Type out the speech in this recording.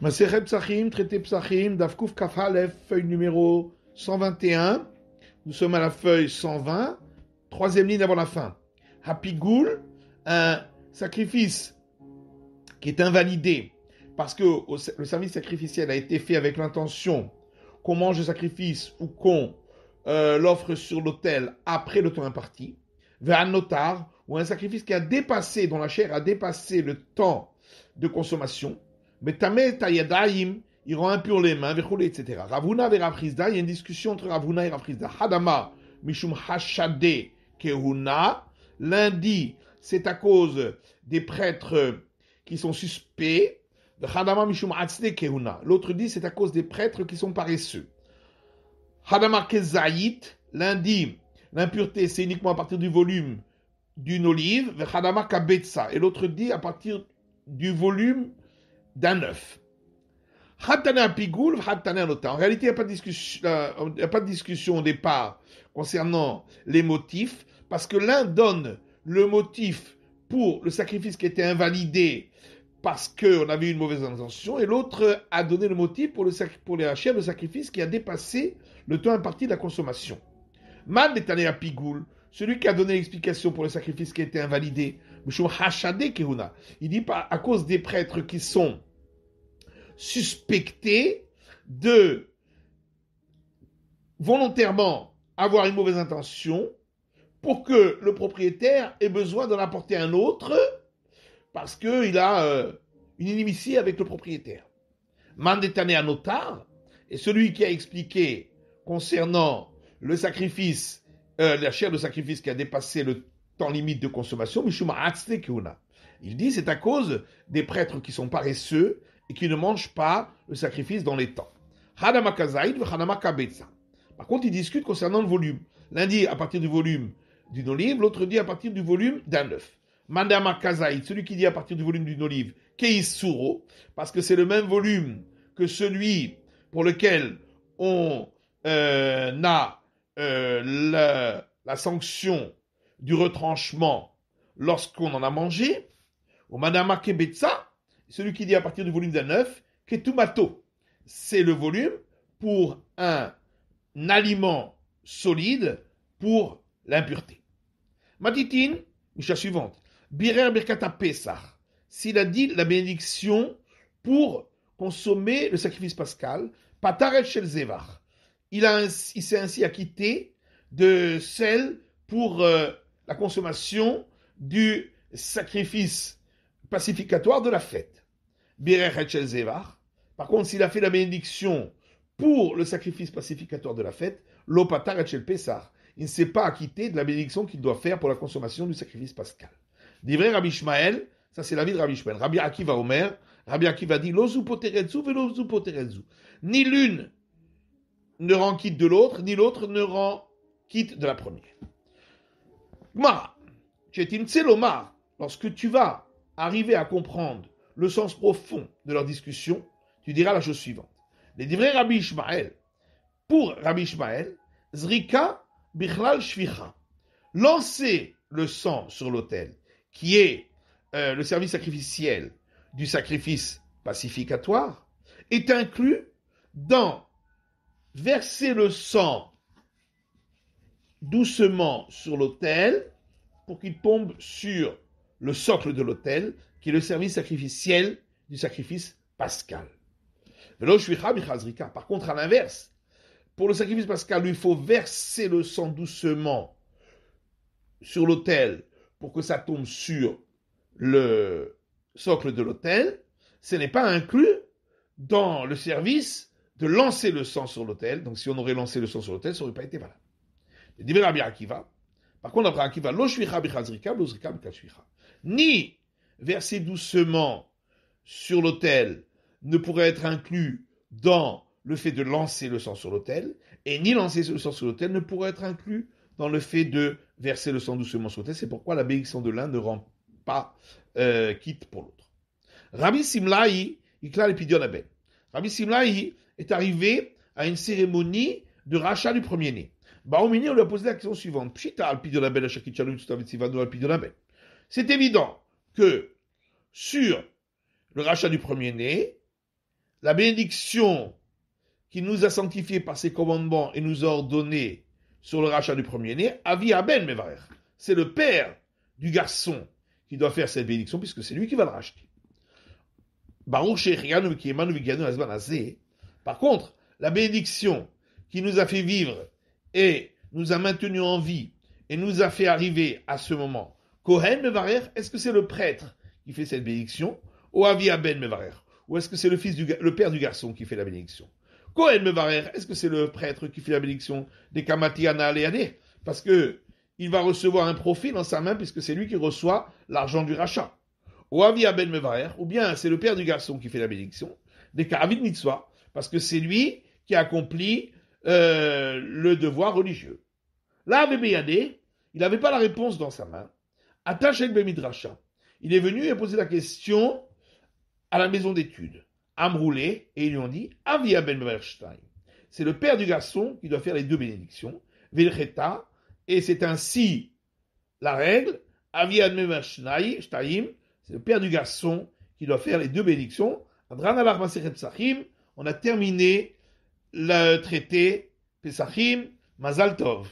Masechet Psachim, traité Psachim, Davkouf Kaf Aleph, feuille numéro 121. Nous sommes à la feuille 120, troisième ligne avant la fin. Hapigoul, un sacrifice qui est invalidé parce que le service sacrificiel a été fait avec l'intention qu'on mange le sacrifice ou qu'on l'offre sur l'autel après le temps imparti. Vers un notar, ou un sacrifice qui a dépassé, dont la chair a dépassé le temps de consommation. Mais tameh tayadaim, il rend impur les mains, etc. Ravuna et Rafrizda, il y a une discussion entre Ravuna et Rafrizda. Hadama, mishum hashade kehuna. Lundi, c'est à cause des prêtres qui sont suspects. Hadama mishum hatzde kehuna. L'autre dit, c'est à cause des prêtres qui sont paresseux. Hadama kezayit. Lundi, l'impureté, c'est uniquement à partir du volume d'une olive. Hadama kabetsa. Et l'autre dit, à partir du volume d'un œuf. En réalité, il n'y a pas de discussion au départ concernant les motifs, parce que l'un donne le motif pour le sacrifice qui était invalidé parce qu'on avait une mauvaise intention, et l'autre a donné le motif pour la chair de sacrifice qui a dépassé le temps imparti de la consommation. Man est allé à Pigoul, celui qui a donné l'explication pour le sacrifice qui a été invalidé, il dit pas à cause des prêtres qui sont suspectés de volontairement avoir une mauvaise intention pour que le propriétaire ait besoin d'en apporter un autre parce qu'il a une inimitié avec le propriétaire. Mandetane à notar, et celui qui a expliqué concernant le sacrifice, la chair de sacrifice qui a dépassé le temps limite de consommation, il dit c'est à cause des prêtres qui sont paresseux et qui ne mangent pas le sacrifice dans les temps. Par contre, ils discutent concernant le volume. L'un dit à partir du volume d'une olive, l'autre dit à partir du volume d'un œuf. Mandama Kazaïd, celui qui dit à partir du volume d'une olive, Keisuro, parce que c'est le même volume que celui pour lequel on a la sanction du retranchement lorsqu'on en a mangé. Au Mandama Kebetsa, celui qui dit à partir du volume d'un œuf, Ketumato, c'est le volume pour un aliment solide pour l'impureté. Matitin, Misha suivante. Birer Birkata Pesach, s'il a dit la bénédiction pour consommer le sacrifice pascal, Pataret Shel Zevar, il s'est ainsi acquitté de celle pour la consommation du sacrifice pacificatoire de la fête. Par contre, s'il a fait la bénédiction pour le sacrifice pacificatoire de la fête, l'opatar et Pesach, il ne s'est pas acquitté de la bénédiction qu'il doit faire pour la consommation du sacrifice pascal. Divrei Rabbi Ishmael, ça c'est l'avis de Rabbi Ishmael. Rabbi Akiva Omer, Rabbi Akiva dit Lozu poteretzu velozu poteretzu. Ni l'une ne rend quitte de l'autre, ni l'autre ne rend quitte de la première. Gmara, Chetimtselomar, lorsque tu vas arriver à comprendre le sens profond de leur discussion, tu diras la chose suivante. Les divrei Rabbi Ishmael, pour Rabbi Ishmael, Zrika Bichlal Shvicha, lancer le sang sur l'autel, qui est le service sacrificiel du sacrifice pacificatoire, est inclus dans verser le sang doucement sur l'autel pour qu'il tombe sur le socle de l'autel, qui est le service sacrificiel du sacrifice pascal. Par contre, à l'inverse, pour le sacrifice pascal, il faut verser le sang doucement sur l'autel pour que ça tombe sur le socle de l'autel. Ce n'est pas inclus dans le service de lancer le sang sur l'autel. Donc, si on aurait lancé le sang sur l'autel, ça n'aurait pas été valable. Par contre, après Akiva, ni verser doucement sur l'autel ne pourrait être inclus dans le fait de lancer le sang sur l'autel, et ni lancer le sang sur l'autel ne pourrait être inclus dans le fait de verser le sang doucement sur l'autel. C'est pourquoi la bénédiction de l'un ne rend pas quitte pour l'autre. Rabbi Simlaï, il clare l'épidion Abel. Rabbi Simlaï est arrivé à une cérémonie de rachat du premier-né. Baoumini, on lui a posé la question suivante. Pshita al-pidion Abel, Ashakichalou, Tutavitzivano al-pidion Abel. C'est évident que sur le rachat du premier-né, la bénédiction qui nous a sanctifiés par ses commandements et nous a ordonné sur le rachat du premier-né, Avi Aben Mevarer. C'est le père du garçon qui doit faire cette bénédiction, puisque c'est lui qui va le racheter. Baruch Shechianu V'Kiemanu V'Ganu Azman Hazeh. Par contre, la bénédiction qui nous a fait vivre et nous a maintenus en vie et nous a fait arriver à ce moment, Kohen Mevarer, est-ce que c'est le prêtre qui fait cette bénédiction, ou Avi Aben Mevarer, ou est-ce que c'est le père du garçon qui fait la bénédiction? Kohen Mevarer, est-ce que c'est le prêtre qui fait la bénédiction des Kamatiana Aleane? Parce que il va recevoir un profit dans sa main puisque c'est lui qui reçoit l'argent du rachat. Ou Avi Aben Mevarer, ou bien c'est le père du garçon qui fait la bénédiction des Karavid Mitzvah, parce que c'est lui qui accomplit le devoir religieux. Là, Bébéyadé, il n'avait pas la réponse dans sa main. Attache el Bemidrasha. Il est venu et posé la question à la maison d'études. Amroulé, et ils lui ont dit, Avia ben Meverstein. C'est le père du garçon qui doit faire les deux bénédictions, Vilcheta, et c'est ainsi la règle, Avia ben Meverstein, c'est le père du garçon qui doit faire les deux bénédictions. On a terminé le traité Pesachim, Mazal Tov.